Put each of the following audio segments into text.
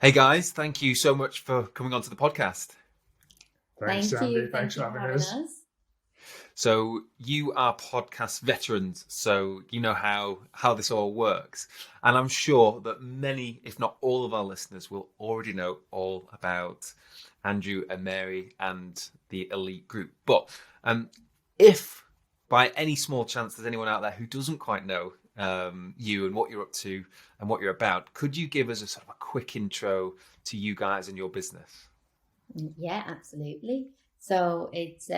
Hey guys, thank you so much for coming onto the podcast. Thanks, Thank Andy. you. Thanks Thank for you for having having us. us. So you are podcast veterans, so you know how this all works. And I'm sure that many, if not all of our listeners will already know all about Andrew and Mary and the elite group. But if by any small chance there's anyone out there who doesn't quite know you and what you're up to and what you're about, could you give us a sort of a quick intro to you guys and your business? Yeah, absolutely. So it's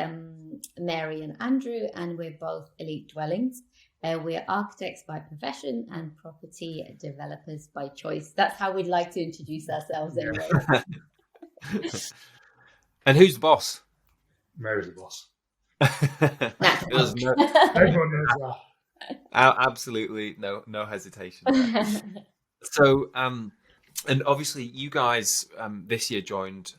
Mary and Andrew, and we're both elite dwellings. We're architects by profession and property developers by choice. That's how we'd like to introduce ourselves, Yeah. anyway. And who's the boss? Mary's the boss. That's There's no, Everyone knows that. absolutely no hesitation there. So, and obviously, you guys this year joined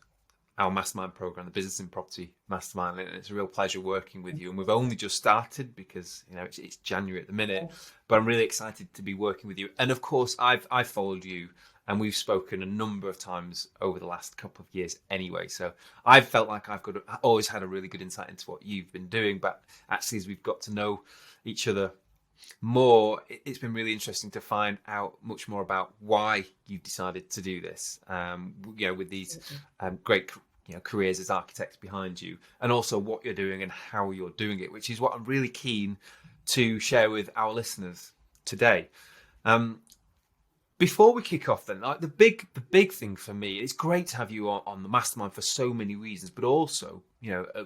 our mastermind program, the Business and Property Mastermind, and it's a real pleasure working with you. And we've only just started because it's January at the minute, but I'm really excited to be working with you. And of course, I've followed you, and we've spoken a number of times over the last couple of years anyway. So I've felt like always had a really good insight into what you've been doing. But actually, as we've got to know each other more, it's been really interesting to find out much more about why you decided to do this. With these great careers as architects behind you, and also what you're doing and how you're doing it, which is what I'm really keen to share with our listeners today. Before we kick off, then, like the big thing for me, it's great to have you on the mastermind for so many reasons, but also,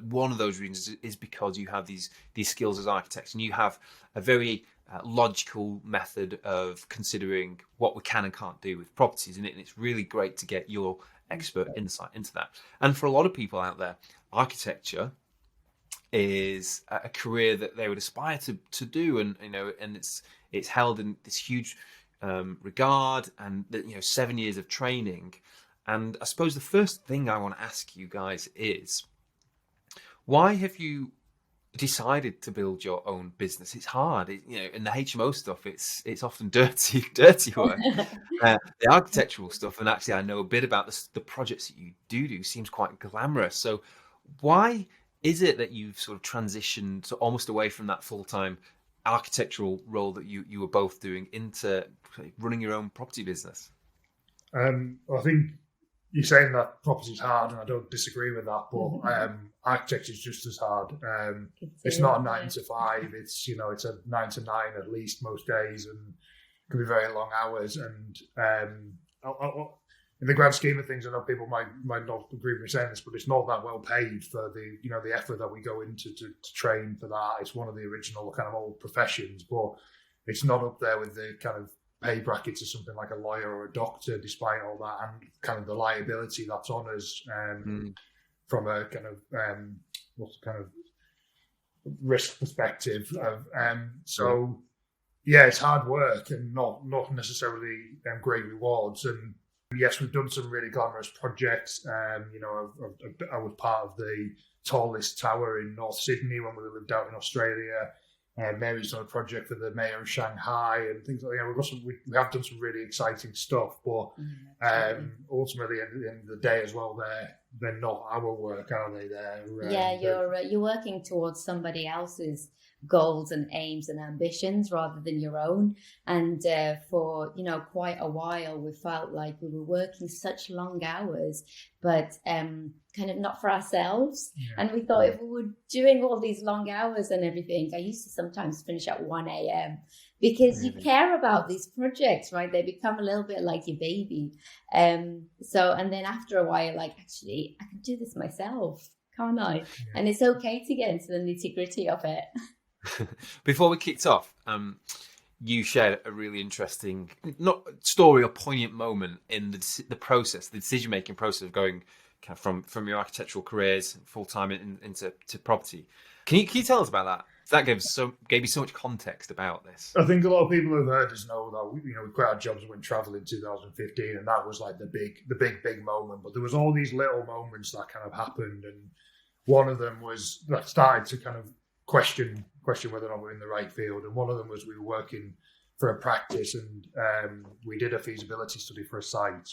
one of those reasons is because you have these skills as architects, and you have a very logical method of considering what we can and can't do with properties, and it's really great to get your expert insight into that. And for a lot of people out there, architecture is a career that they would aspire to do, and it's held in this huge regard, and 7 years of training. And I suppose the first thing I want to ask you guys is, why have you decided to build your own business? It's hard, in the HMO stuff, it's often dirty work. The architectural stuff, and actually I know a bit about the projects that you do seems quite glamorous. So why is it that you've sort of transitioned almost away from that full-time architectural role that you were both doing into running your own property business? I think you're saying that property is hard, and I don't disagree with that. But architecture is just as hard. It's not a 9 to 5. It's it's a 9 to 9 at least most days, and it can be very long hours. And in the grand scheme of things, I know people might not agree with me saying this, but it's not that well paid for the effort that we go into to train for that. It's one of the original kind of old professions, but it's not up there with the kind of pay brackets of something like a lawyer or a doctor, despite all that, and kind of the liability that's on us from a kind of what's the kind of risk perspective. So yeah, it's hard work and not necessarily great rewards. And yes, we've done some really glamorous projects. I was part of the tallest tower in North Sydney when we lived out in Australia. Mary's done a project for the mayor of Shanghai and things like that. We have done some really exciting stuff, but ultimately, at the end of the day, as well, they're not our work, are they? You're working towards somebody else's goals and aims and ambitions rather than your own. And for quite a while, we felt like we were working such long hours, but kind of not for ourselves. And we thought if we were doing all these long hours and everything, I used to sometimes finish at 1 a.m. because you care about these projects, right? They become a little bit like your baby. And then after a while, like, actually, I can do this myself, can't I? Yeah. And it's okay to get into the nitty-gritty of it. Before we kicked off, you shared a really interesting, not story or poignant moment in the process, the decision-making process of going kind of from your architectural careers full-time into property. Can you tell us about that? That gave you so much context about this. I think a lot of people who've heard us know that we quit our jobs and went travel in 2015, and that was like the big moment. But there was all these little moments that kind of happened, and one of them was that started to kind of question whether or not we're in the right field. And one of them was we were working for a practice, and we did a feasibility study for a site,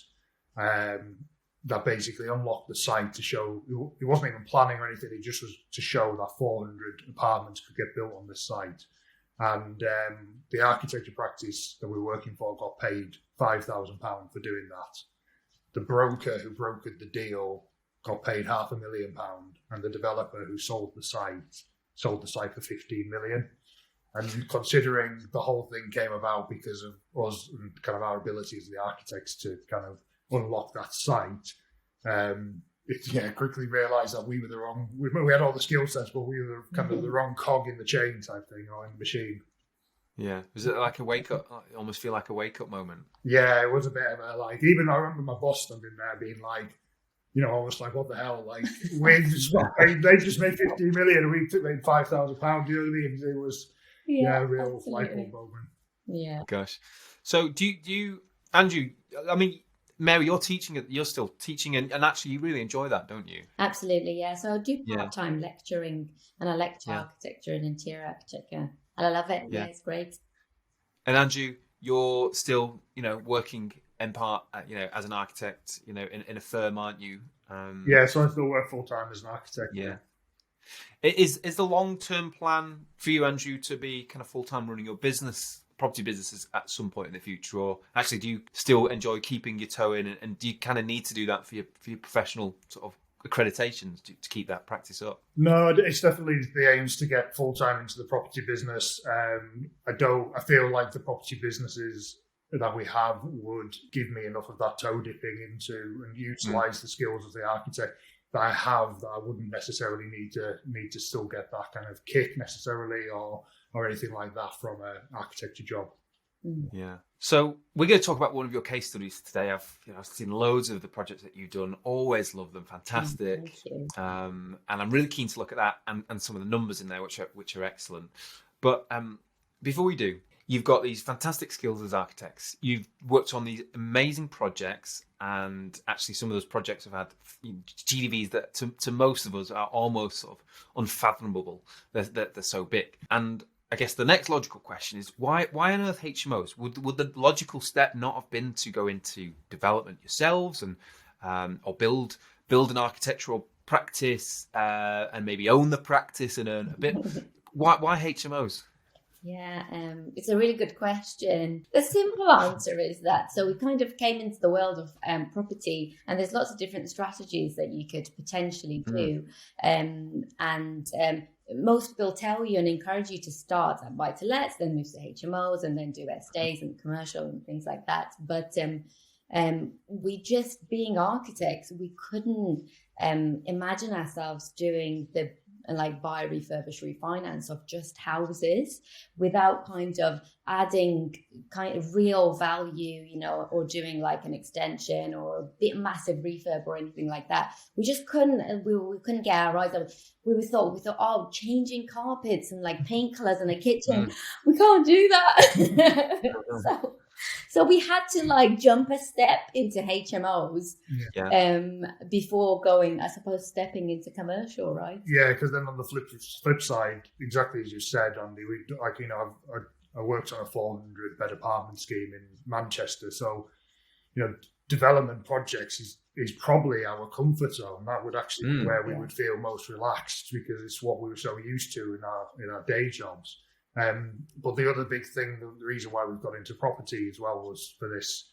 that basically unlocked the site to show. He wasn't even planning or anything. He just was to show that 400 apartments could get built on this site. And the architecture practice that we're working for got paid £5,000 for doing that. The broker who brokered the deal got paid £500,000, and the developer who sold the site for 15 million. And considering the whole thing came about because of us and kind of our ability as the architects to kind of unlock that site, quickly realised that we were the wrong. We had all the skill sets, but we were kind of the wrong cog in the chain type thing, or in the machine. Yeah, was it like a wake up? I almost feel like a wake up moment. Yeah, it was a bit of a like. Even I remember my boss standing there being like, almost like, what the hell? Like, they just made 15 million and we made £5,000. You know what I mean? It was a real light bulb moment. Yeah. Gosh. So do you, Andrew? I mean, Mary, you're still teaching, and actually you really enjoy that, don't you? Absolutely, yeah. So I do part-time lecturing, and I lecture architecture and interior architecture, and I love it. Yeah, it's great. And Andrew, you're still, working in part, as an architect, in a firm, aren't you? So I still work full-time as an architect. Yeah. Is the long-term plan for you, Andrew, to be kind of full-time running your property businesses at some point in the future, or actually do you still enjoy keeping your toe in, and do you kind of need to do that for your professional sort of accreditations to keep that practice up? No, it's definitely the aims to get full-time into the property business. I feel like the property businesses that we have would give me enough of that toe dipping into and utilise the skills of the architect that I have, that I wouldn't necessarily need to still get that kind of kick necessarily or anything like that from an architecture job. Yeah. So we're going to talk about one of your case studies today. I've seen loads of the projects that you've done. Always love them. Fantastic. Thank you. And I'm really keen to look at that and some of the numbers in there, which are excellent. But before we do, you've got these fantastic skills as architects. You've worked on these amazing projects, and actually some of those projects have had GDVs that to most of us are almost sort of unfathomable. They're so big. And I guess the next logical question is why on earth HMOs? Would the logical step not have been to go into development yourselves and or build an architectural practice and maybe own the practice and earn a bit? Why HMOs? Yeah, it's a really good question. The simple answer is that, so we kind of came into the world of property, and there's lots of different strategies that you could potentially do. Most people tell you and encourage you to start at buy-to-lets, then move to HMOs, and then do estates and commercial and things like that. But we just, being architects, we couldn't imagine ourselves doing the buy, refurbish, refinance of just houses without kind of adding kind of real value, or doing like an extension or a bit massive refurb or anything like that. We just couldn't. We couldn't get our eyes up. We thought, oh, changing carpets and like paint colors in a kitchen, we can't do that. So we had to jump a step into HMOs before going, I suppose, stepping into commercial, right? Yeah, because then on the flip side, exactly as you said, Andy, I worked on a 400 bed apartment scheme in Manchester. So, development projects is probably our comfort zone. That would actually be where we would feel most relaxed, because it's what we were so used to in our day jobs. But the other big thing, the reason why we've got into property as well, was for this,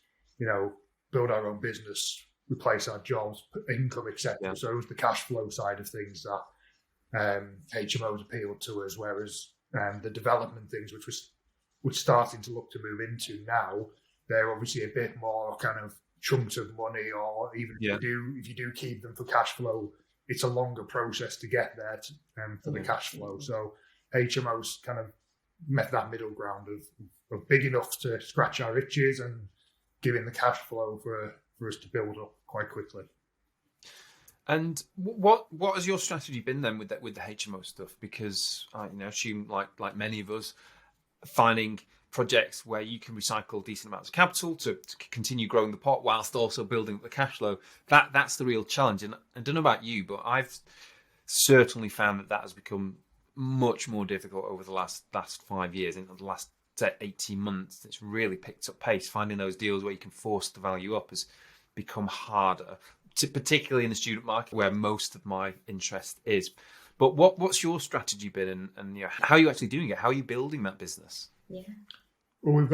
build our own business, replace our jobs, income, etc. Yeah. So it was the cash flow side of things that HMOs appealed to us, whereas the development things, which we're starting to look to move into now, they're obviously a bit more kind of chunks of money, or even if you do keep them for cash flow, it's a longer process to get there for the cash flow. So HMOs kind of met that middle ground of big enough to scratch our itches and giving the cash flow for us to build up quite quickly. And what has your strategy been then with the HMO stuff? Because I assume like many of us, finding projects where you can recycle decent amounts of capital to continue growing the pot whilst also building up the cash flow, that's the real challenge. And I don't know about you, but I've certainly found that has become much more difficult over the last 5 years. In the last 18 months, it's really picked up pace. Finding those deals where you can force the value up has become harder, particularly in the student market where most of my interest is. But what's your strategy been, and how are you actually doing it? How are you building that business? Yeah. Well, we've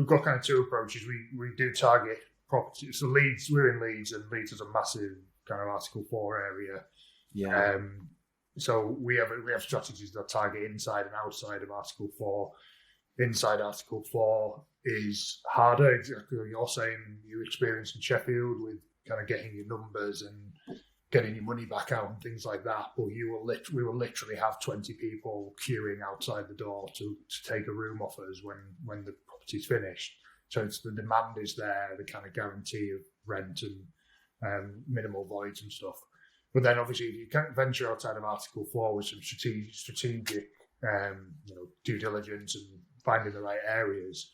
got kind of two approaches. We do target property. So Leeds, we're in Leeds, and Leeds is a massive kind of Article 4 area. Yeah. So we have strategies that target inside and outside of Article 4. Inside Article 4 is harder, exactly what you're saying, you experience in Sheffield with kind of getting your numbers and getting your money back out and things like that. But we will literally have 20 people queuing outside the door to take a room off us when the property's finished. So it's the demand is there, the kind of guarantee of rent and minimal voids and stuff. But then obviously if you can't venture outside of Article 4 with some strategic due diligence and finding the right areas,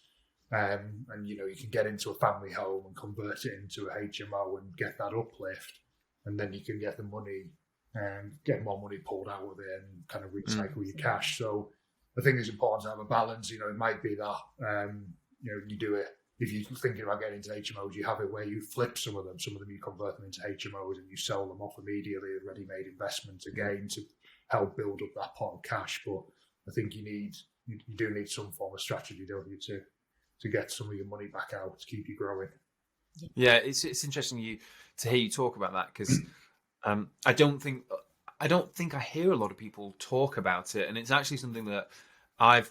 and you can get into a family home and convert it into a HMO and get that uplift, and then you can get the money and get more money pulled out of it and kind of recycle your cash. So I think it's important to have a balance. It might be that you do it if you're thinking about getting into HMOs, you have it where you flip some of them you convert them into HMOs and you sell them off immediately as ready-made investments again to help build up that pot of cash. But I think you do need some form of strategy, don't you, to get some of your money back out to keep you growing. Yeah, it's interesting to hear you talk about that, because I don't think I hear a lot of people talk about it, and it's actually something that I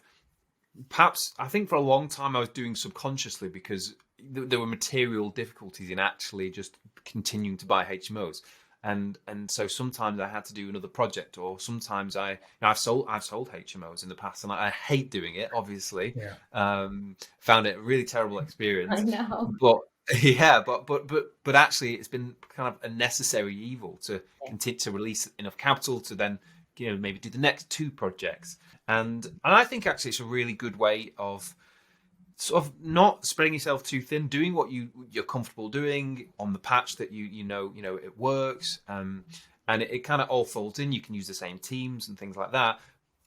think for a long time I was doing subconsciously, because there were material difficulties in actually just continuing to buy HMOs. And so sometimes I had to do another project, or sometimes I've sold HMOs in the past, and I hate doing it. Obviously, found it a really terrible experience. I know, but actually, it's been kind of a necessary evil to continue to release enough capital to then maybe do the next two projects. And I think actually it's a really good way of sort of not spreading yourself too thin, doing what you're comfortable doing on the patch that you know it works, and it kind of all folds in. You can use the same teams and things like that,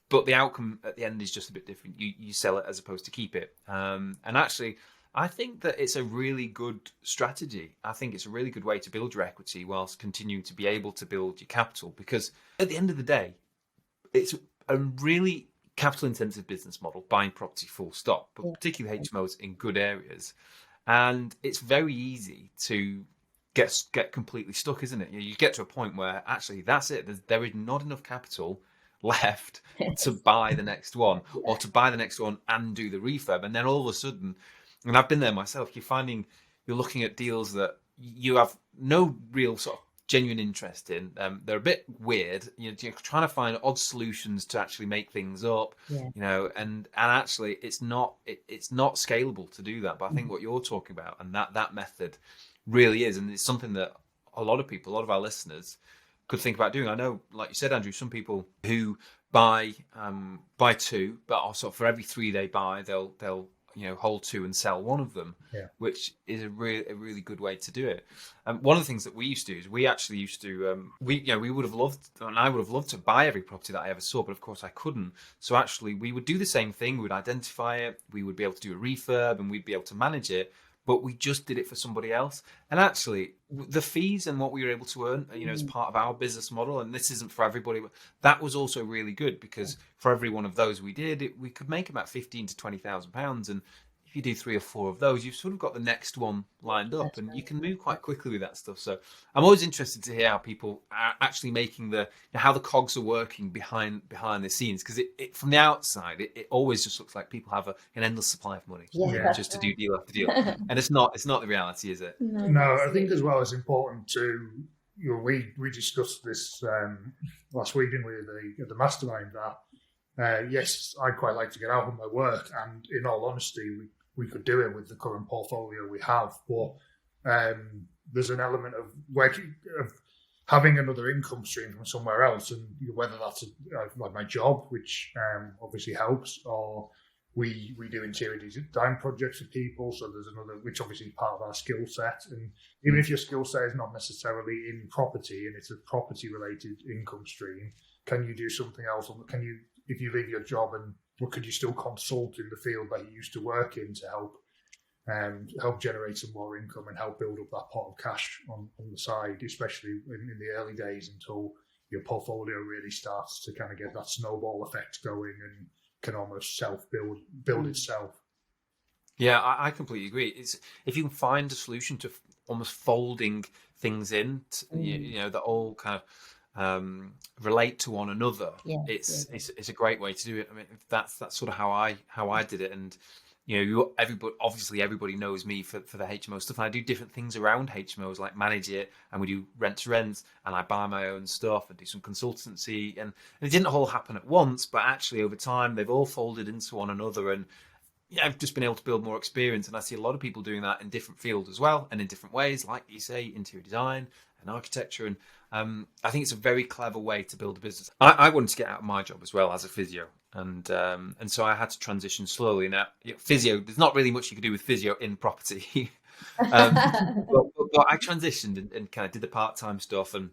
but the outcome at the end is just a bit different. You sell it as opposed to keep it, and actually I think that it's a really good strategy. I think it's a really good way to build your equity whilst continuing to be able to build your capital, because at the end of the day it's a really capital intensive business model, buying property full stop, but particularly HMOs in good areas. And it's very easy to get completely stuck, isn't it? You get to a point where actually that's it. There is not enough capital left to buy the next one, or to buy the next one and do the refurb. And then all of a sudden, and I've been there myself, you're looking at deals that you have no real sort of genuine interest in. They're a bit weird. You're trying to find odd solutions to actually make things up, and actually it's not scalable to do that. But I think what you're talking about, and that method really is, and it's something that a lot of our listeners could think about doing. I know, like you said, Andrew, some people who buy two, but also for every three they buy, they'll hold two and sell one of them, which is a really good way to do it. One of the things that we used to do is we would have loved, and I would have loved to buy every property that I ever saw, but of course I couldn't. So actually we would do the same thing. We would identify it, we would be able to do a refurb, and we'd be able to manage it, but we just did it for somebody else. And actually the fees and what we were able to earn, as part of our business model, and this isn't for everybody, but that was also really good, because for every one of those we did, we could make about £15,000 to £20,000. And if you do 3 or 4 of those, you've sort of got the next one lined up. That's and right. You can move quite quickly with that stuff. So I'm always interested to hear how people are actually making how the cogs are working behind the scenes, because it from the outside it always just looks like people have an endless supply of money just to do deal after deal, and it's not the reality, is it? No, I think as well it's important to we discussed this last week, didn't we, at the mastermind, that yes, I'd quite like to get out of my work, and in all honesty we could do it with the current portfolio we have, but there's an element of having another income stream from somewhere else, and whether that's like my job, which obviously helps, or we do interior design projects for people, so there's another, which obviously is part of our skill set. And even if your skill set is not necessarily in property and it's a property related income stream, can you do something else? Can you, if you leave your job, and could you still consult in the field that you used to work in to help help generate some more income and help build up that pot of cash on the side, especially in the early days until your portfolio really starts to kind of get that snowball effect going and can almost build itself. Yeah, I completely agree. It's if you can find a solution to almost folding things in, that all kind of relate to one another. It's a great way to do it. I mean, that's sort of how I did it. And everybody knows me for the HMO stuff. And I do different things around HMOs, like manage it, and we do rent to rent, and I buy my own stuff and do some consultancy. And it didn't all happen at once, but actually over time they've all folded into one another. And I've just been able to build more experience, and I see a lot of people doing that in different fields as well, and in different ways, like you say, interior design and architecture. And I think it's a very clever way to build a business. I wanted to get out of my job as well as a physio, and so I had to transition slowly. Now, physio, there's not really much you can do with physio in property, but I transitioned and kind of did the part-time stuff, and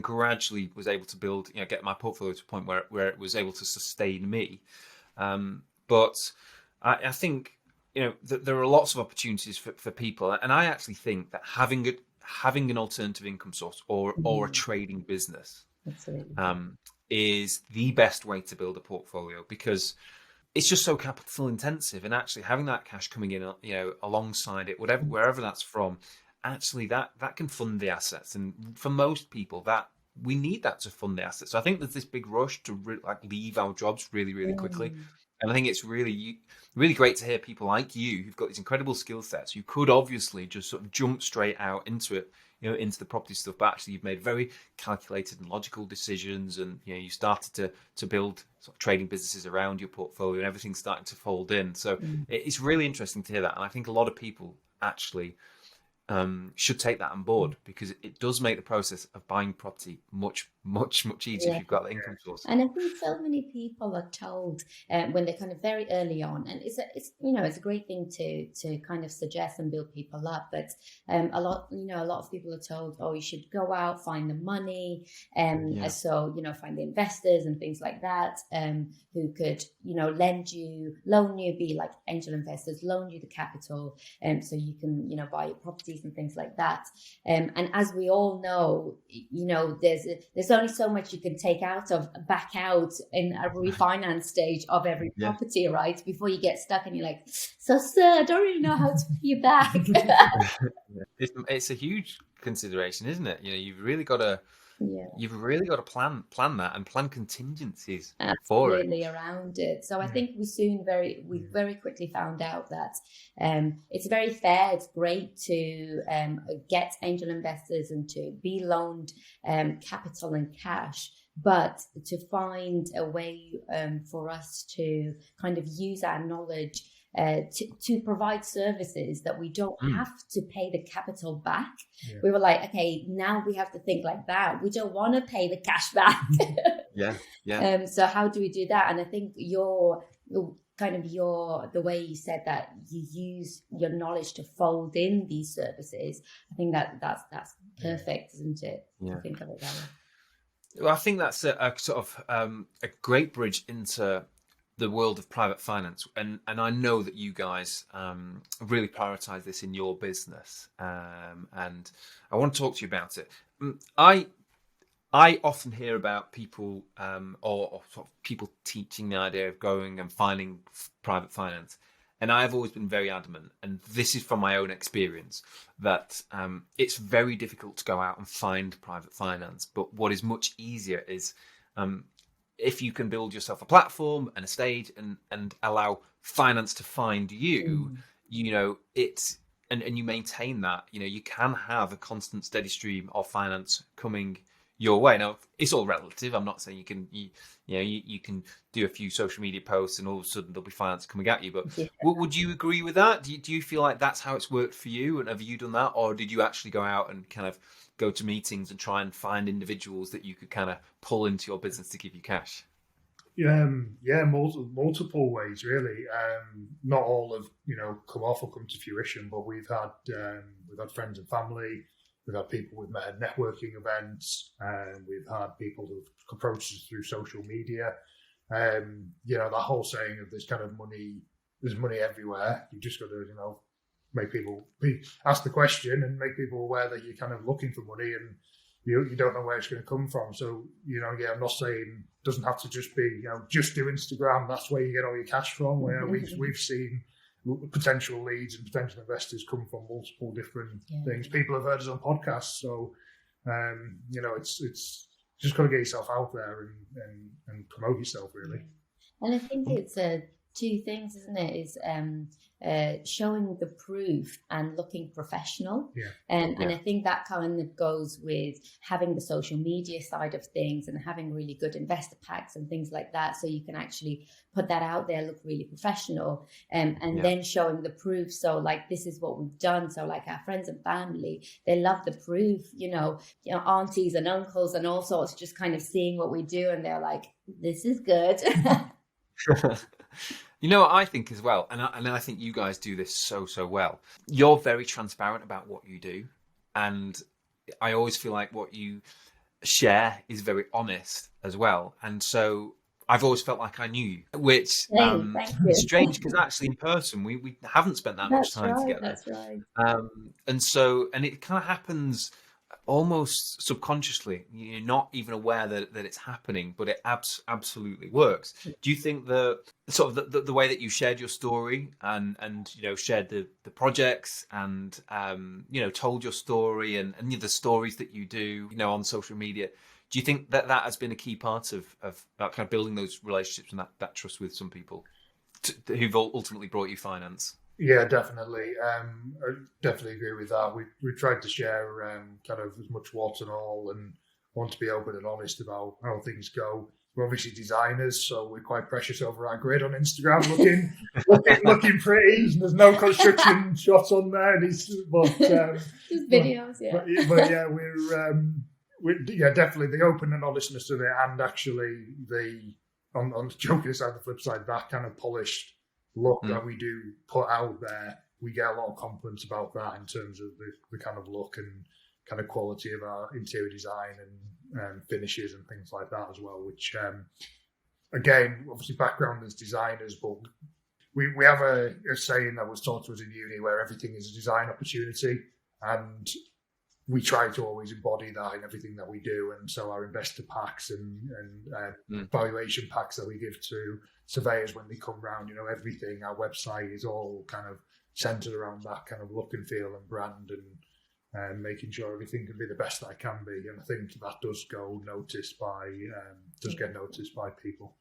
gradually was able to build, get my portfolio to a point where it was able to sustain me. But I think that there are lots of opportunities for people, and I actually think that having an alternative income source or a trading business is the best way to build a portfolio, because it's just so capital intensive, and actually having that cash coming in alongside it, wherever that's from, actually that can fund the assets. And for most people, that we need that to fund the assets. So I think there's this big rush to leave our jobs really, really quickly. And I think it's really, really great to hear people like you who've got these incredible skill sets. You could obviously just sort of jump straight out into it, into the property stuff, but actually you've made very calculated and logical decisions, and you started to build sort of trading businesses around your portfolio, and everything's starting to fold in. So it's really interesting to hear that, and I think a lot of people actually should take that on board, because it does make the process of buying property much, much, much easier if you've got the income source. And I think so many people are told when they're kind of very early on, and it's a great thing to kind of suggest and build people up. But a lot of people are told, oh, you should go out, find the money, so find the investors and things like that, who could loan you, be like angel investors, loan you the capital, so you can buy your properties and things like that. And as we all know, there's only so much you can take back out in a refinance stage of every property, right? Before you get stuck and you're like, so sir, I don't really know how to pay you back. It's a huge consideration, isn't it? You've really got to plan that and plan contingencies for it. Absolutely around it. So I think we very quickly found out that it's very fair. It's great to get angel investors and to be loaned capital and cash, but to find a way for us to kind of use our knowledge to provide services that we don't have to pay the capital back. We were like, okay, now we have to think like that. We don't want to pay the cash back. So how do we do that? And I think the way you said that you use your knowledge to fold in these services, I think that's perfect, isn't it? To think of it that way. Well, I think that's a sort of a great bridge into the world of private finance, and I know that you guys really prioritize this in your business, and I want to talk to you about it. I often hear about people or sort of people teaching the idea of going and finding private finance, and I've always been very adamant, and this is from my own experience, that it's very difficult to go out and find private finance. But what is much easier is if you can build yourself a platform and a stage and allow finance to find you, it's and you maintain that, you can have a constant steady stream of finance coming your way. Now, it's all relative. I'm not saying you can do a few social media posts and all of a sudden there'll be finance coming at you. But would you agree with that? Do you feel like that's how it's worked for you? And have you done that, or did you actually go out and kind of go to meetings and try and find individuals that you could kind of pull into your business to give you cash? Multiple ways, really. Not all have come off or come to fruition, but we've had friends and family. We've had people we've met at networking events, and we've had people who've approached us through social media. That whole saying of there's money everywhere. You just got to make people ask the question and make people aware that you're kind of looking for money and you don't know where it's going to come from. So, I'm not saying it doesn't have to just be, just do Instagram. That's where you get all your cash from. Where we've seen potential leads and potential investors come from multiple different things. People have heard us on podcasts. So, it's just got to get yourself out there and promote yourself, really. And I think it's two things, isn't it? Is showing the proof and looking professional. And I think that kind of goes with having the social media side of things and having really good investor packs and things like that. So you can actually put that out there, look really professional, and then showing the proof. So like, this is what we've done. So like our friends and family, they love the proof, aunties and uncles and all sorts, just kind of seeing what we do. And they're like, this is good. You know what I think as well, and I think you guys do this so well. You're very transparent about what you do, and I always feel like what you share is very honest as well. And so I've always felt like I knew you, which is strange because actually in person we haven't spent that much time together. That's right. And it kind of happens almost subconsciously. You're not even aware that it's happening, but it absolutely works. Do you think the sort of the way that you shared your story and shared the projects and told your story and the stories that you do on social media, do you think that has been a key part of that kind of building those relationships and that trust with some people who've ultimately brought you finance? Yeah, definitely. I definitely agree with that. We tried to share kind of as much warts and all, and want to be open and honest about how things go. We're obviously designers, so we're quite precious over our grid on Instagram, looking pretty. There's no construction shots on there, just videos. But yeah, we're definitely the open and honestness of it, and actually on the joking side, the flip side, that kind of polished look that we do put out there, we get a lot of confidence about that in terms of the kind of look and kind of quality of our interior design and finishes and things like that as well, which again, obviously background as designers, but we have a saying that was taught to us in uni where everything is a design opportunity, and we try to always embody that in everything that we do. And so our investor packs and valuation packs that we give to surveyors when they come round, everything, our website is all kind of centered around that kind of look and feel and brand and making sure everything can be the best that it can be. And I think that does get noticed by people.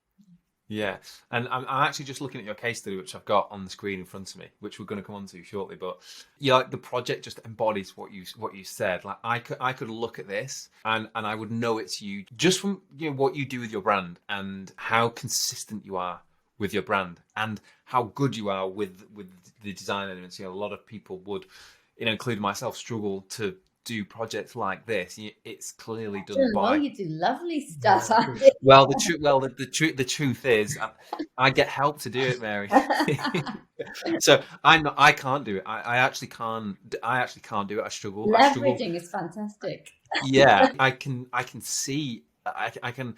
Yeah, and I'm actually just looking at your case study, which I've got on the screen in front of me, which we're going to come on to shortly. But the project just embodies what you said. Like I could look at this and I would know it's you just from what you do with your brand and how consistent you are with your brand and how good you are with the design elements. A lot of people would, including myself, struggle to do projects like this. It's clearly done by. You do lovely stuff. Well, the truth is, I get help to do it, Mary. So I can't do it. I actually can't do it. I struggle. Leveraging is fantastic. Yeah, I can see. I kind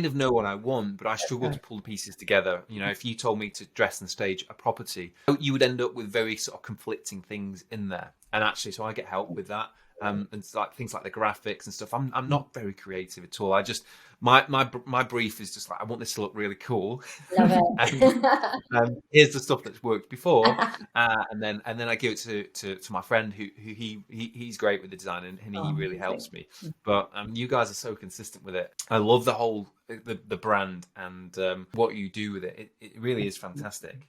of know what I want, but I struggle to pull the pieces together. If you told me to dress and stage a property, you would end up with very sort of conflicting things in there. And actually, so I get help with that. And it's like things like the graphics and stuff. I'm not very creative at all. I just my brief is just like, I want this to look really cool. Love it. and here's the stuff that's worked before, and then I give it to my friend who he's great with the design and he really helps me. But you guys are so consistent with it. I love the whole the brand and what you do with it. It really is fantastic.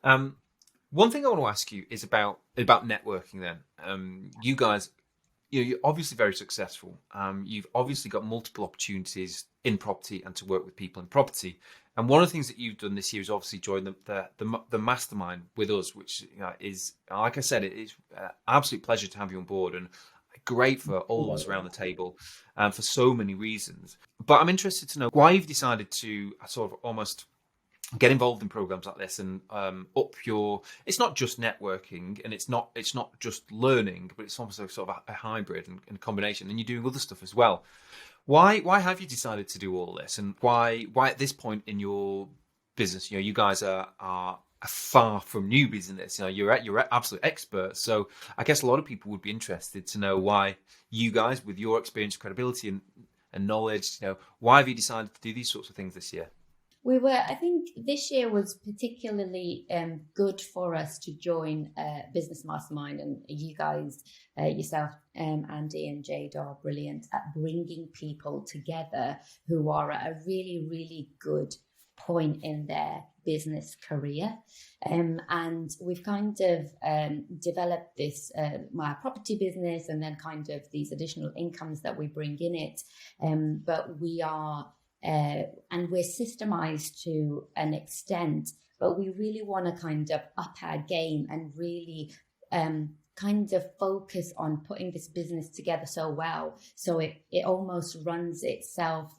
One thing I want to ask you is about networking. Then you guys. You're obviously very successful. You've obviously got multiple opportunities in property and to work with people in property. And one of the things that you've done this year is obviously join the mastermind with us, which is, like I said, it is an absolute pleasure to have you on board and great for all of us around the table for so many reasons. But I'm interested to know why you've decided to sort of almost get involved in programs like this and it's not just networking and it's not just learning, but it's also sort of a hybrid and combination, and you're doing other stuff as well. Why have you decided to do all this, and why at this point in your business, you guys are far from newbies in this. You know, you're absolute experts. So I guess a lot of people would be interested to know why you guys, with your experience, credibility, and knowledge, you know, why have you decided to do these sorts of things this year? I think this year was particularly good for us to join Business Mastermind, and you guys, yourself, Andy and Jade, are brilliant at bringing people together who are at a really, really good point in their business career. And we've kind of developed this, my property business, and then kind of these additional incomes that we bring in it. But we are, and we're systemized to an extent, but we really want to kind of up our game and really kind of focus on putting this business together so well, so it almost runs itself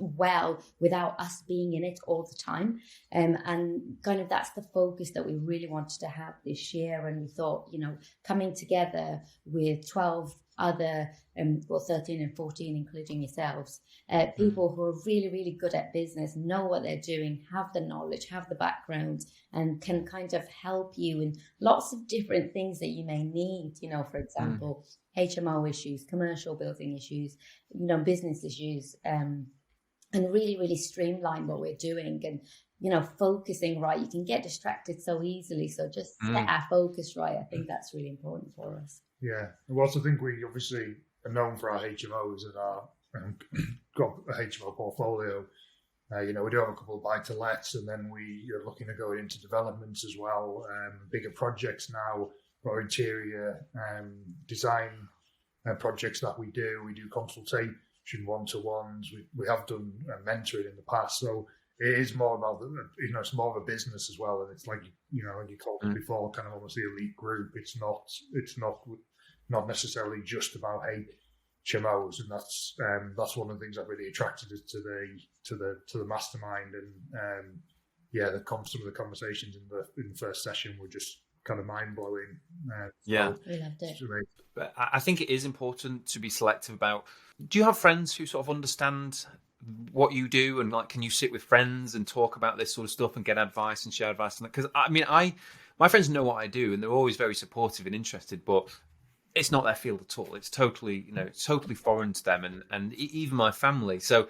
well without us being in it all the time. And kind of that's the focus that we really wanted to have this year. And we thought, you know, coming together with 12 other, 13 and 14, including yourselves, people who are really, really good at business, know what they're doing, have the knowledge, have the background, and can kind of help you in lots of different things that you may need, you know, for example, HMO issues, commercial building issues, you know, business issues, and really, really streamline what we're doing and, you know, focusing right. You can get distracted so easily. So just set our focus right. I think that's really important for us. Yeah. We also think we obviously are known for our HMOs and our got a HMO portfolio. You know, we do have a couple of buy-to-lets, and then we are looking to go into developments as well, bigger projects now, or interior design projects that we do. We do consultation one-to-ones. We have done mentoring in the past, so it is more about you know, it's more of a business as well, and it's like, you know, you called it before, kind of almost the elite group. It's not necessarily just about HMOs, and that's one of the things that really attracted us to the mastermind. And some of the conversations in the first session were just kind of mind blowing. We loved it. But I think it is important to be selective about. Do you have friends who sort of understand what you do, and like, can you sit with friends and talk about this sort of stuff and get advice and share advice? Because I mean, my friends know what I do, and they're always very supportive and interested, but it's not their field at all. It's totally, you know, it's totally foreign to them, and even my family. So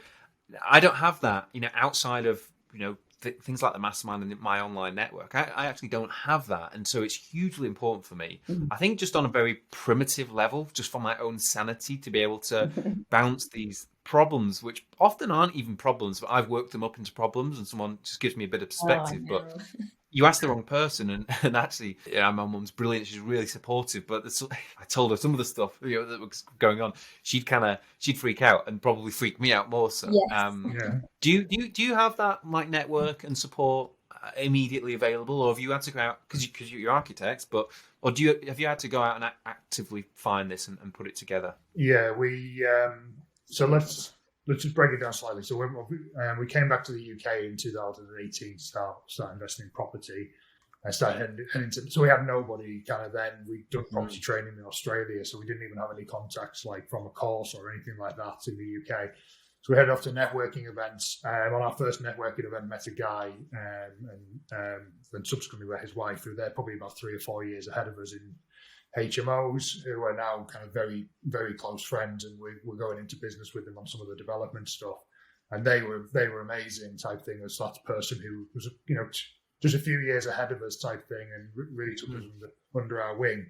I don't have that, you know, outside of, you know, things like the mastermind and my online network. I actually don't have that, and so it's hugely important for me. I think just on a very primitive level, just for my own sanity, to be able to bounce these problems, which often aren't even problems, but I've worked them up into problems, and someone just gives me a bit of perspective. But you asked the wrong person, and actually, yeah, my mum's brilliant. She's really supportive, but I told her some of the stuff, you know, that was going on. She'd freak out and probably freak me out more so. Yes. Do you have that like network and support immediately available, or have you had to go out because you're architects, or have you had to go out and actively find this and put it together? Yeah, we so let's just break it down slightly. So we came back to the UK in 2018 to start investing in property. I started heading into, so we had nobody kind of then. We'd done property training in Australia, so we didn't even have any contacts like from a course or anything like that in the UK. So we headed off to networking events. On our first networking event, met a guy, and then subsequently met his wife, who they're probably about 3 or 4 years ahead of us in HMOs, who are now kind of very, very close friends, and we're going into business with them on some of the development stuff. And they were amazing type thing, as that person who was, you know, just a few years ahead of us type thing, and really took us under our wing.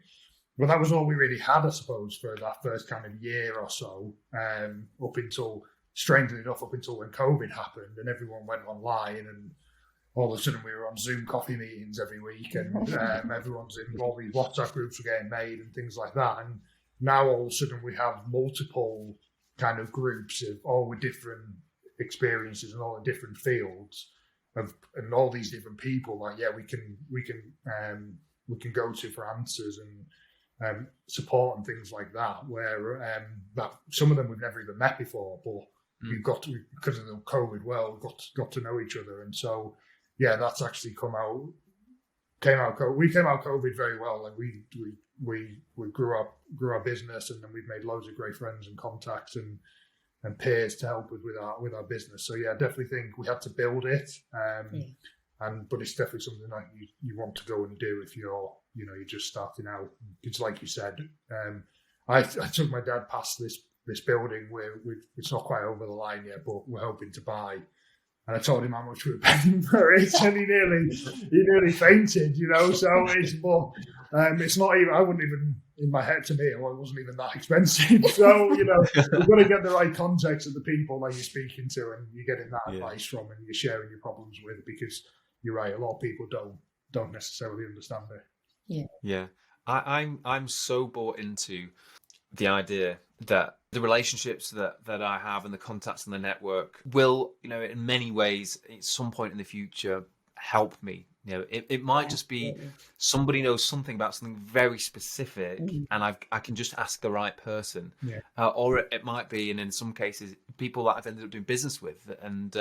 Well, that was all we really had, I suppose, for that first kind of year or so, up until, strangely enough, up until when COVID happened and everyone went online, and all of a sudden we were on Zoom coffee meetings every week, and everyone's in all these WhatsApp groups were getting made and things like that. And now all of a sudden we have multiple kind of groups of all with different experiences and all in different fields and all these different people. Like, yeah, we can go to for answers and support and things like that. Where that some of them we've never even met before, but we've got to, because of the COVID world, got to know each other. And so, yeah, that's actually came out COVID very well. Like we grew our business, and then we've made loads of great friends and contacts and peers to help us with our business. So yeah, I definitely think we had to build it. but it's definitely something that you want to go and do if you're just starting out. It's like you said. I took my dad past this building where it's not quite over the line yet, but we're hoping to buy. And I told him how much we were paying for it, and he nearly fainted. So it's not even. I wouldn't even, in my head, to me, it wasn't even that expensive. So you've got to get the right context of the people that you're speaking to, and you're getting that advice from, and you're sharing your problems with, because you're right. A lot of people don't necessarily understand it. Yeah. I'm so bought into the idea that the relationships that I have and the contacts in the network will, in many ways, at some point in the future, help me. It might just be somebody knows something about something very specific, and I can just ask the right person. Or it might be, and in some cases, people that I've ended up doing business with, and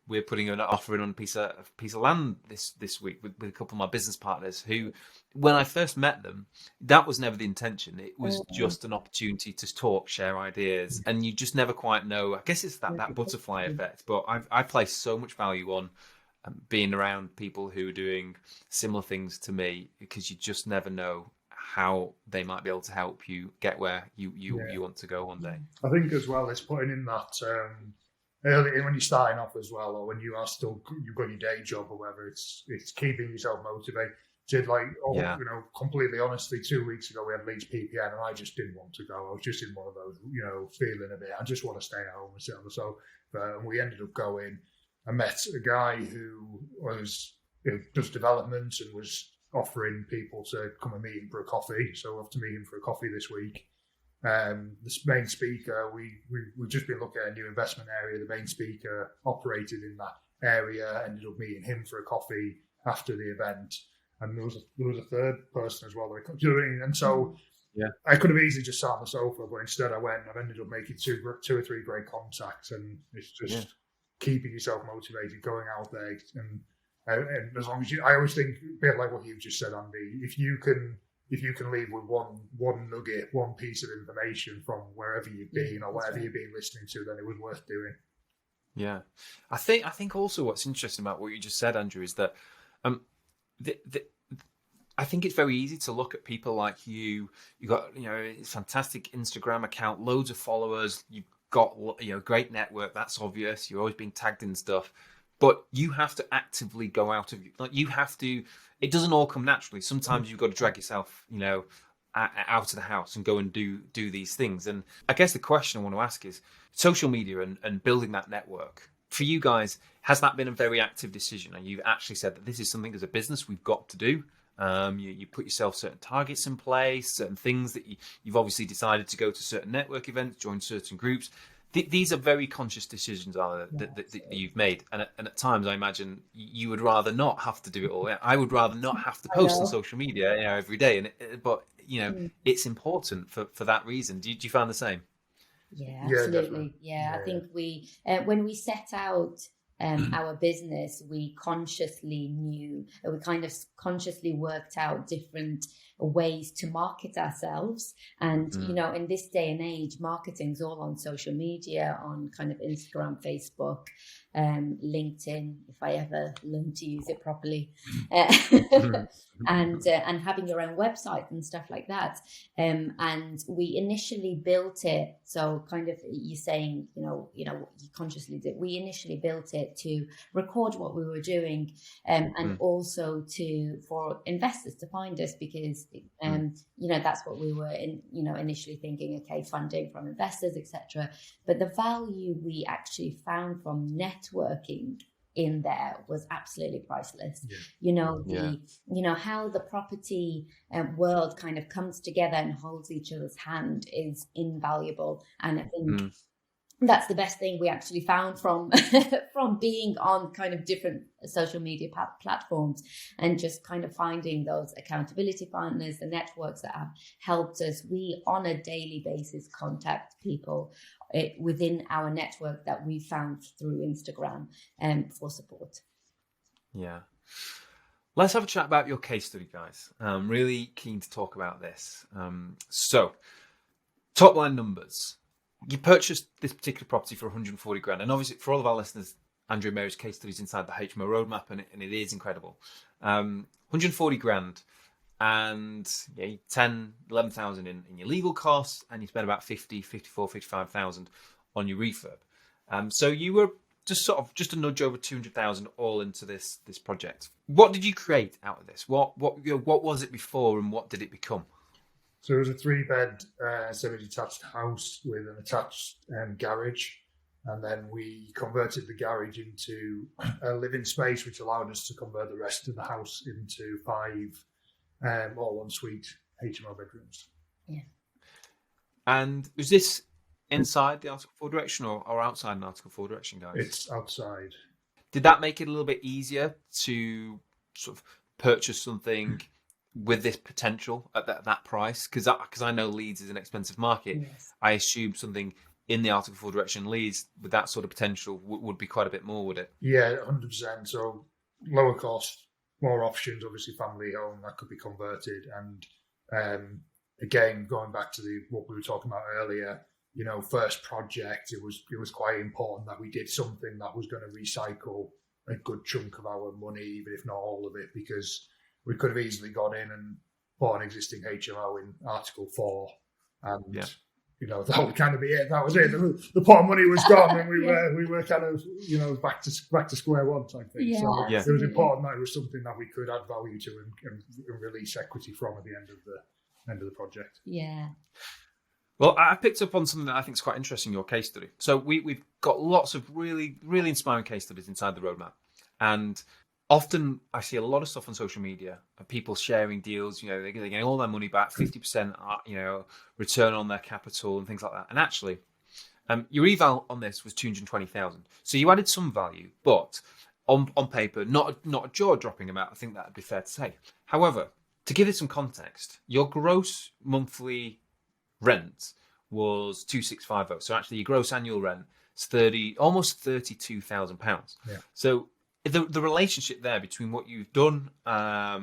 we're putting an offer in on a piece of land this week with a couple of my business partners who, when I first met them, that was never the intention. It was just an opportunity to talk, share ideas, and you just never quite know. I guess it's that butterfly effect. But I place so much value on being around people who are doing similar things to me, because you just never know how they might be able to help you get where you want to go one day. I think as well, it's putting in that early when you're starting off as well, or when you are still, you've got your day job or whatever, it's keeping yourself motivated. Completely honestly, 2 weeks ago we had Leeds PPN and I just didn't want to go. I was just in one of those, feeling a bit, I just want to stay at home and sit on the sofa. And we ended up going. I met a guy who does development and was offering people to come and meet him for a coffee. So we'll have to meet him for a coffee this week. The main speaker, we've just been looking at a new investment area. The main speaker operated in that area, ended up meeting him for a coffee after the event. And there was a third person as well. And so I could have easily just sat on the sofa, but instead I've ended up making two or three great contacts, and it's just keeping yourself motivated, going out there, and as long as I always think, a bit like what you just said, Andy, if you can leave with one nugget, one piece of information from wherever you've been or whatever you've been listening to, then it was worth doing. Yeah, I think also what's interesting about what you just said, Andrew, is that I think it's very easy to look at people like you. You've got a fantastic Instagram account, loads of followers. You've got great network. That's obvious. You're always being tagged in stuff, but you have to actively go out of you have to. It doesn't all come naturally. Sometimes you've got to drag yourself out of the house and go and do these things. And I guess the question I want to ask is, social media and building that network for you guys, has that been a very active decision? And you've actually said that this is something as a business we've got to do. You put yourself certain targets in place, certain things that you've obviously decided to go to certain network events, join certain groups. These are very conscious decisions that you've made. And at times, I imagine you would rather not have to do it all. I would rather not have to post on social media every day. But it's important for that reason. Do you find the same? Yeah, absolutely. I think we when we set out our business, we consciously worked out different ways to market ourselves. And, in this day and age, marketing's all on social media, on kind of Instagram, Facebook, LinkedIn, if I ever learn to use it properly, and having your own website and stuff like that. And we initially built it. So kind of you're saying, you consciously did. We initially built it to record what we were doing, and also for investors to find us, because that's what we were initially thinking. Okay, funding from investors, etc. But the value we actually found from networking in there was absolutely priceless. How the property world kind of comes together and holds each other's hand is invaluable, and I think that's the best thing we actually found from from being on kind of different social media platforms, and just kind of finding those accountability partners, the networks that have helped us. We on a daily basis contact people within our network that we found through Instagram for support. Yeah. Let's have a chat about your case study, guys. I'm really keen to talk about this. So, top line numbers. You purchased this particular property for 140 grand. And obviously, for all of our listeners, Andrew and Mary's case studies inside the HMO roadmap, and it is incredible. 140 grand, and 11,000 in your legal costs, and you spend about 55,000 on your refurb. So you were just a nudge over 200,000 all into this project. What did you create out of this? What was it before, and what did it become? So it was a 3-bed semi-detached house with an attached garage, and then we converted the garage into a living space, which allowed us to convert the rest of the house into 5 all ensuite HMO bedrooms. Yeah. And was this inside the Article 4 direction or outside an Article 4 direction, guys? It's outside. Did that make it a little bit easier to sort of purchase something with this potential at that price? Because I know Leeds is an expensive market. Yes. I assume something in the Article 4 direction Leeds with that sort of potential would be quite a bit more, would it? Yeah, 100%. So lower cost, more options, obviously family home that could be converted. And again, going back to what we were talking about earlier, first project, it was quite important that we did something that was going to recycle a good chunk of our money, even if not all of it, because we could have easily gone in and bought an existing HMO in Article 4, and that would kind of be it. That was it. The pot of money was gone, and we were kind of back to square one type thing. Yeah, so yeah. it was important that it was something that we could add value to and release equity from at the end of the project. Yeah. Well, I picked up on something that I think is quite interesting in your case study. So we've got lots of really, really inspiring case studies inside the roadmap. And often I see a lot of stuff on social media of people sharing deals, they're getting all their money back, 50%, return on their capital and things like that. And actually, your eval on this was 220,000. So you added some value, but on paper, not a jaw-dropping amount. I think that would be fair to say. However, to give it some context, your gross monthly rent was 2,650. So actually, your gross annual rent is almost £32,000. Yeah. So the relationship there between what you've done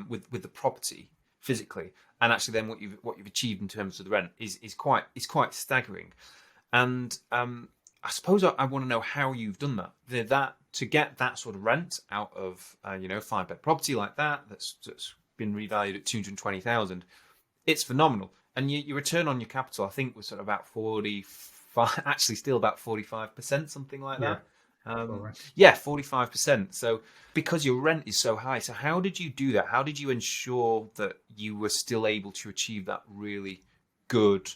with the property physically and actually then what you've achieved in terms of the rent is quite staggering. And I suppose I want to know how you've done that. That to get that sort of rent out of 5-bed property like that's been revalued at 220,000. It's phenomenal. And your return on your capital, I think, was sort of about 45, actually still about 45%, something like that. 45%. So because your rent is so high, so how did you do that? How did you ensure that you were still able to achieve that really good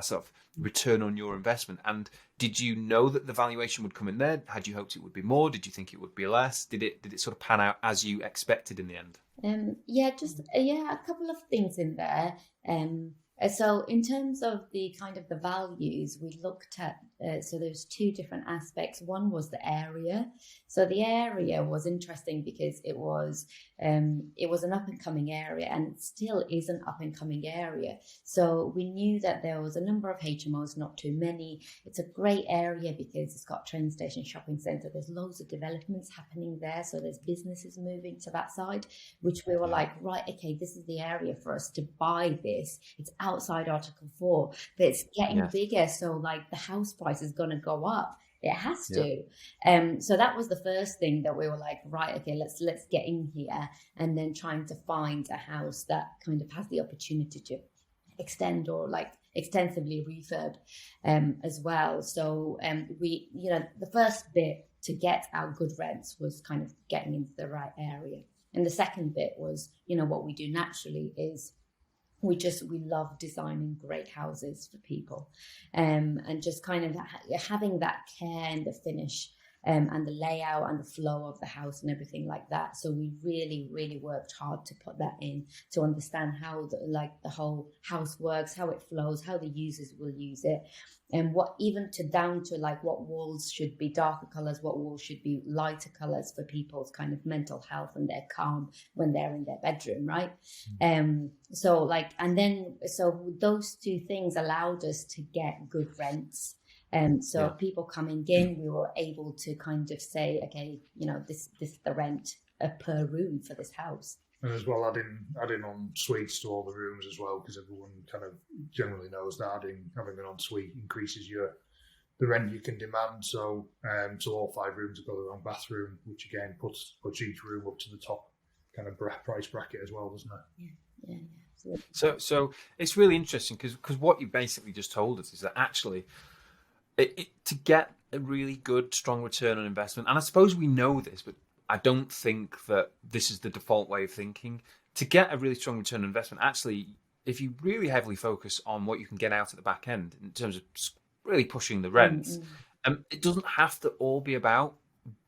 sort of return on your investment? And did you know that the valuation would come in there? Had you hoped it would be more? Did you think it would be less? Did it sort of pan out as you expected in the end? A couple of things in there. So in terms of the kind of the values, we looked at, so there's 2 different aspects. One was the area. So the area was interesting because it was an up and coming area, and it still is an up and coming area. So we knew that there was a number of HMOs, not too many. It's a great area because it's got train station, shopping centre. There's loads of developments happening there. So there's businesses moving to that side, which we were like, right, okay, this is the area for us to buy this. It's outside Article 4, but it's getting bigger. So like the house price is going to go up. It has to. So that was the first thing that we were like, right, okay, let's get in here, and then trying to find a house that kind of has the opportunity to extend or like extensively refurb as well. So we, the first bit to get our good rents was kind of getting into the right area. And the second bit was, what we do naturally is we love designing great houses for people, and just kind of having that care and the finish, and the layout and the flow of the house and everything like that. So we really, really worked hard to put that in, to understand how the whole house works, how it flows, how the users will use it, and what walls should be darker colors, what walls should be lighter colors for people's kind of mental health and their calm when they're in their bedroom, right? So those 2 things allowed us to get good rents. People coming in, we were able to kind of say, okay, this is the rent per room for this house. And as well, adding on suites to all the rooms as well, because everyone kind of generally knows that having an ensuite increases your the rent you can demand. So all 5 rooms have got their own bathroom, which again puts each room up to the top kind of price bracket as well, doesn't it? Yeah. So it's really interesting because what you basically just told us is that actually to get a really good, strong return on investment, and I suppose we know this, but I don't think that this is the default way of thinking. To get a really strong return on investment, actually, if you really heavily focus on what you can get out at the back end in terms of really pushing the rents, it doesn't have to all be about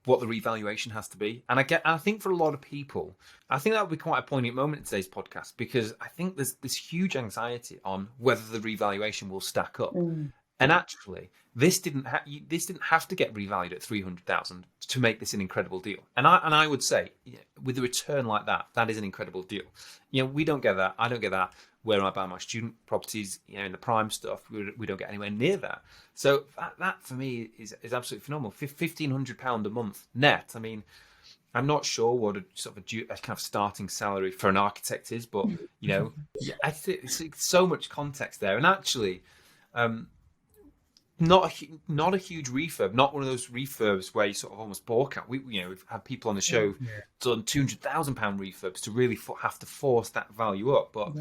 what the revaluation has to be. And I think for a lot of people, I think that would be quite a poignant moment in today's podcast, because I think there's this huge anxiety on whether the revaluation will stack up. And actually, this didn't have to get revalued at 300,000 to make this an incredible deal. And I would say, with a return like that, that is an incredible deal. We don't get that. I don't get that where I buy my student properties. In the prime stuff, we don't get anywhere near that. So that for me is absolutely phenomenal. £1,500 a month net. I mean, I'm not sure what a kind of starting salary for an architect is, but I think it's so much context there. And actually, not a huge refurb, not one of those refurbs where you sort of almost balk at. We've had people on the show done £200,000 refurbs to really have to force that value up, but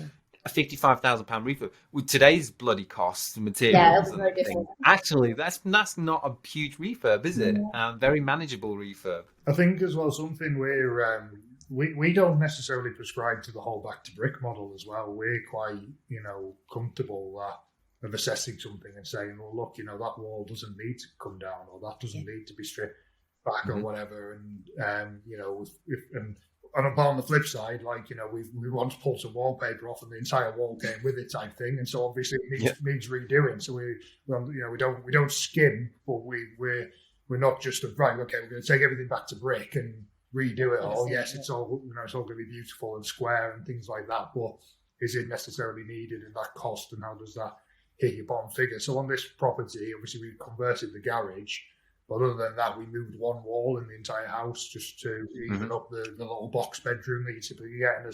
a £55,000 refurb with today's bloody costs and materials, very different. Actually, that's not a huge refurb, is it? Very manageable refurb. I think as well something where we don't necessarily prescribe to the whole back to brick model as well. We're quite comfortable of assessing something and saying, well, look, that wall doesn't need to come down, or that doesn't need to be stripped back or whatever. And and on the flip side, we once pulled some wallpaper off and the entire wall came with it, type thing. And so obviously it needs redoing. So we don't skim, but we're not just right. Okay, we're going to take everything back to brick and redo it all. Yes, it's all it's all going to be beautiful and square and things like that. But is it necessarily needed in that cost, and how does that hit your bottom figure? So on this property, obviously we converted the garage, but other than that, we moved one wall in the entire house just to even up the little box bedroom that you typically get in a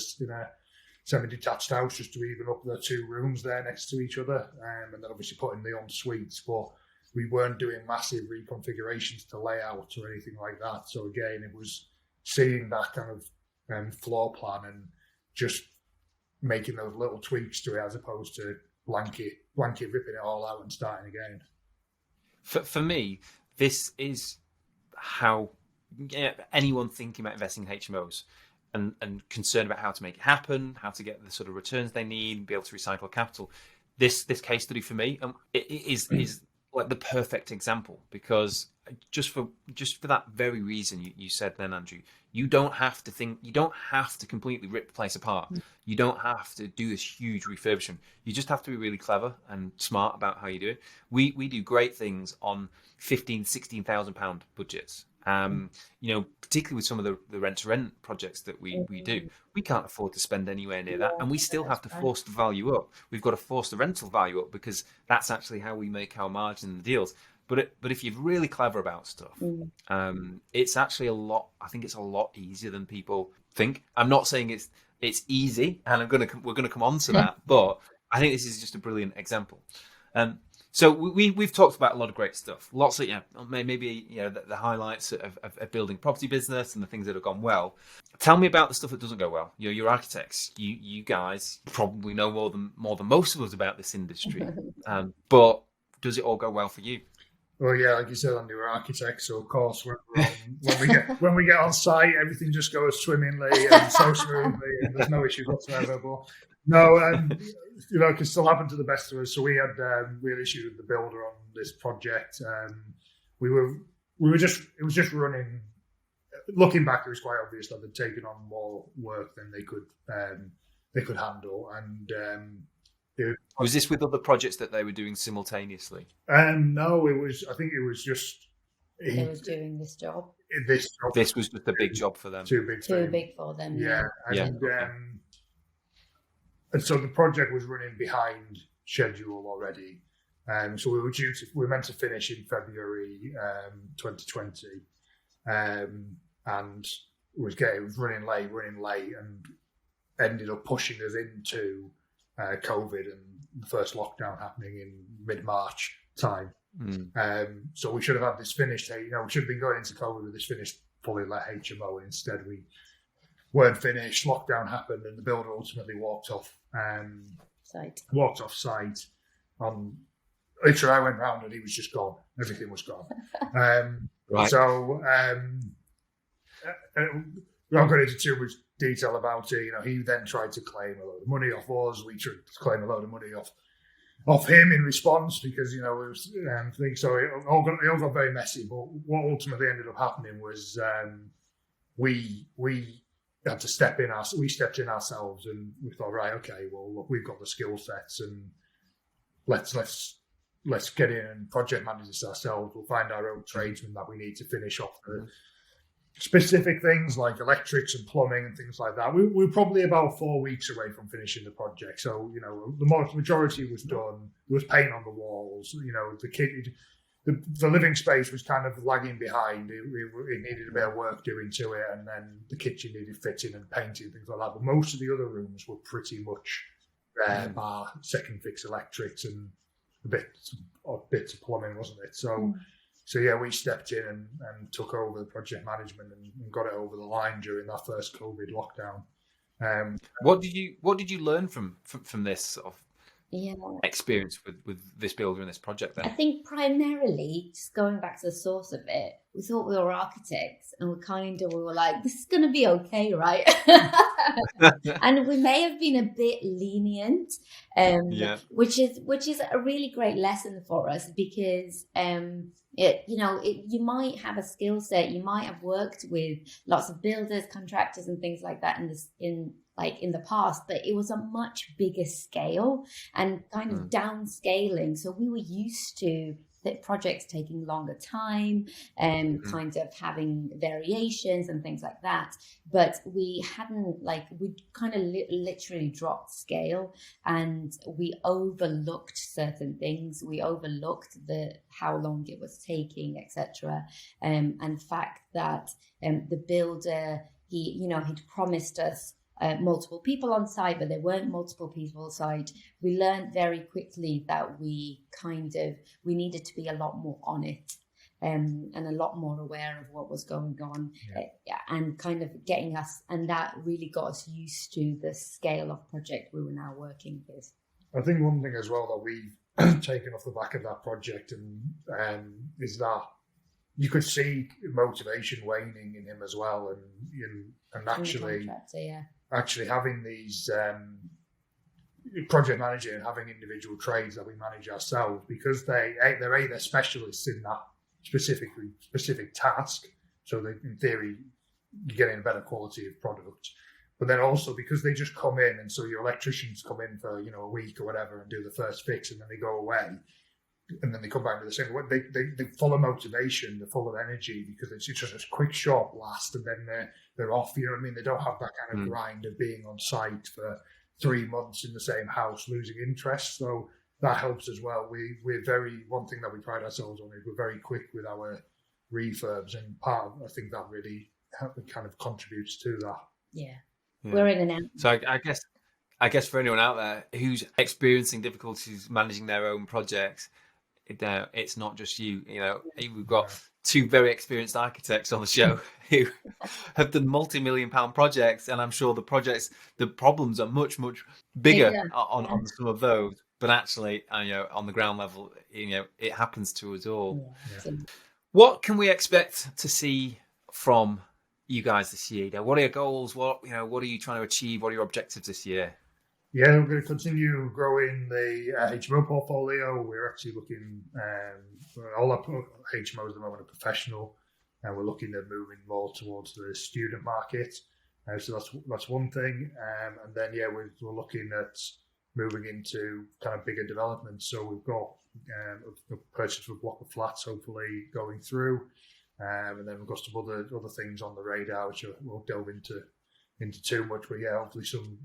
semi-detached house, just to even up the 2 rooms there next to each other, and then obviously put in the en-suites. But we weren't doing massive reconfigurations to layout or anything like that. So again, it was seeing that kind of floor plan and just making those little tweaks to it, as opposed to blanket ripping it all out and starting again. For me, this is how anyone thinking about investing in HMOs and concerned about how to make it happen, how to get the sort of returns they need, be able to recycle capital. This case study for me it is like the perfect example, because just for that very reason you said then, Andrew, you don't have to completely rip the place apart. You don't have to do this huge refurbishment. You just have to be really clever and smart about how you do it. We do great things on £16,000 budgets. Particularly with some of the rent-to-rent projects that we do, we can't afford to spend anywhere near that, and we still have to force the value up. We've got to force the rental value up, because that's actually how we make our margin in the deals. But if you're really clever about stuff, it's actually I think it's a lot easier than people think. I'm not saying it's easy, and we're gonna come on to that, but I think this is just a brilliant example. So we've talked about a lot of great stuff, lots of maybe the highlights of building property business and the things that have gone well. Tell me about the stuff that doesn't go well. You're architects. You guys probably know more than most of us about this industry. But does it all go well for you? Well, yeah, like you said, Andy, we're architects, so of course when we get on site, everything just goes swimmingly and so smoothly, and there's no issues whatsoever. But no, it can still happen to the best of us. So we had real issues with the builder on this project. It was just running. Looking back, it was quite obvious that they'd taken on more work than they could handle, and. Was this with other projects that they were doing simultaneously? No, it was. I think it was just. He was doing this job. This was just a big job for them. Too big for them. Yeah. And so the project was running behind schedule already. So we were meant to finish in February 2020, and it was running late, and ended up pushing us into COVID and the first lockdown happening in mid-March time. So we should have had this finished. We should have been going into COVID with this finished, fully let HMO, and instead we weren't finished. Lockdown happened, and the builder ultimately walked off site. Literally, I went round and he was just gone. Everything was gone. Right. So we won't go into too much detail about it. He then tried to claim a load of money off us. We tried to claim a load of money off him in response because it was things. So it all got very messy. But what ultimately ended up happening was we had to step in. We stepped in ourselves, and we thought, right, okay, well, look, we've got the skill sets, and let's get in and project manage this ourselves. We'll find our own tradesmen that we need to finish off the specific things like electrics and plumbing and things like that. We're probably about 4 weeks away from finishing the project. So, the majority was done. There was paint on the walls. The living space was kind of lagging behind. It needed a bit of work doing to it. And then the kitchen needed fitting and painting, things like that. But most of the other rooms were pretty much bar second fix electrics and bits of plumbing, wasn't it? So yeah, we stepped in and took over the project management and got it over the line during that first COVID lockdown. What did you learn from this sort of experience with this builder and this project then? I think primarily, just going back to the source of it, we thought we were architects and we were like, this is going to be okay, right? And we may have been a bit lenient, which is a really great lesson for us because you might have a skill set, you might have worked with lots of builders, contractors, and things like that in the past, but it was a much bigger scale and kind of downscaling. So we were used to the projects taking longer time and kind of having variations and things like that. But we hadn't we kind of literally dropped scale and we overlooked certain things. We overlooked how long it was taking, etc. And the fact that the builder, he'd promised us multiple people on site, but there weren't multiple people on site. We learned very quickly that we needed to be a lot more on it and a lot more aware of what was going on and kind of getting us, and that really got us used to the scale of project we were now working with. I think one thing as well that we've taken off the back of that project and is that you could see motivation waning in him as well, and actually having these project manager and having individual trades that we manage ourselves, because they're specialists in that specific task. So in theory, you're getting a better quality of product. But then also because they just come in, and so your electricians come in for a week or whatever and do the first fix, and then they go away. And then they come back to the same. They're full of motivation, they're full of energy because it's just a quick, short blast, and then they're off. You know what I mean? They don't have that kind of grind of being on site for 3 months in the same house, losing interest. So that helps as well. One thing that we pride ourselves on is we're very quick with our refurbs, and I think that really kind of contributes to that. Yeah. We're in and out. So I guess for anyone out there who's experiencing difficulties managing their own projects, it's not just you. We've got two very experienced architects on the show who have done multi-million-pound projects, and I'm sure the problems are much, much bigger on some of those. But actually, on the ground level, it happens to us all. Yeah. What can we expect to see from you guys this year? What are your goals? What are you trying to achieve? What are your objectives this year? Yeah, we're going to continue growing the HMO portfolio. We're actually looking, all our HMOs at the moment are professional, and we're looking at moving more towards the student market. So that's one thing. And then, we're looking at moving into kind of bigger developments. So we've got a purchase of a block of flats, hopefully going through. And then we've got some other things on the radar, which I won't delve into too much. But hopefully some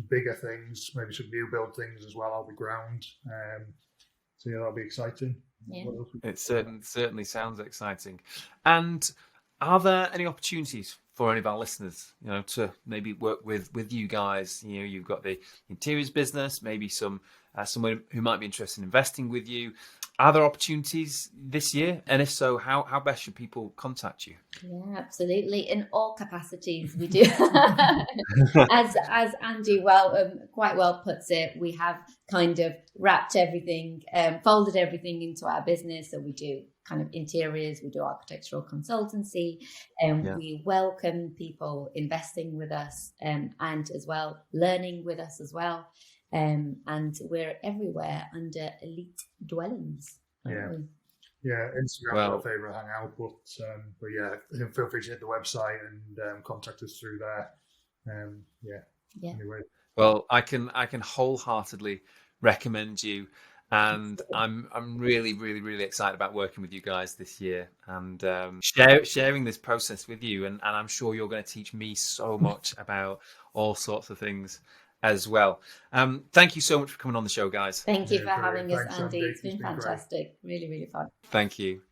bigger things, maybe some new build things as well on the ground. So that'll be exciting. Yeah. It certainly sounds exciting. And are there any opportunities for any of our listeners, to maybe work with you guys? You've got the interiors business, maybe someone who might be interested in investing with you. Are there opportunities this year? And if so, how best should people contact you? Yeah, absolutely. In all capacities, we do. As Andy quite well puts it, we have kind of wrapped everything, folded everything into our business. So we do kind of interiors, we do architectural consultancy, and we welcome people investing with us, and as well learning with us as well. And we're everywhere under Elite Dwellings. Yeah, Instagram's our favourite hangout, but yeah, feel free to hit the website and contact us through there. Anyway. Well, I can wholeheartedly recommend you, and I'm really, really, really excited about working with you guys this year and sharing this process with you. And I'm sure you're going to teach me so much about all sorts of things as well. Thank you so much for coming on the show, guys. Thank you for having us, Andy. It's been fantastic. Really, really fun. Thank you.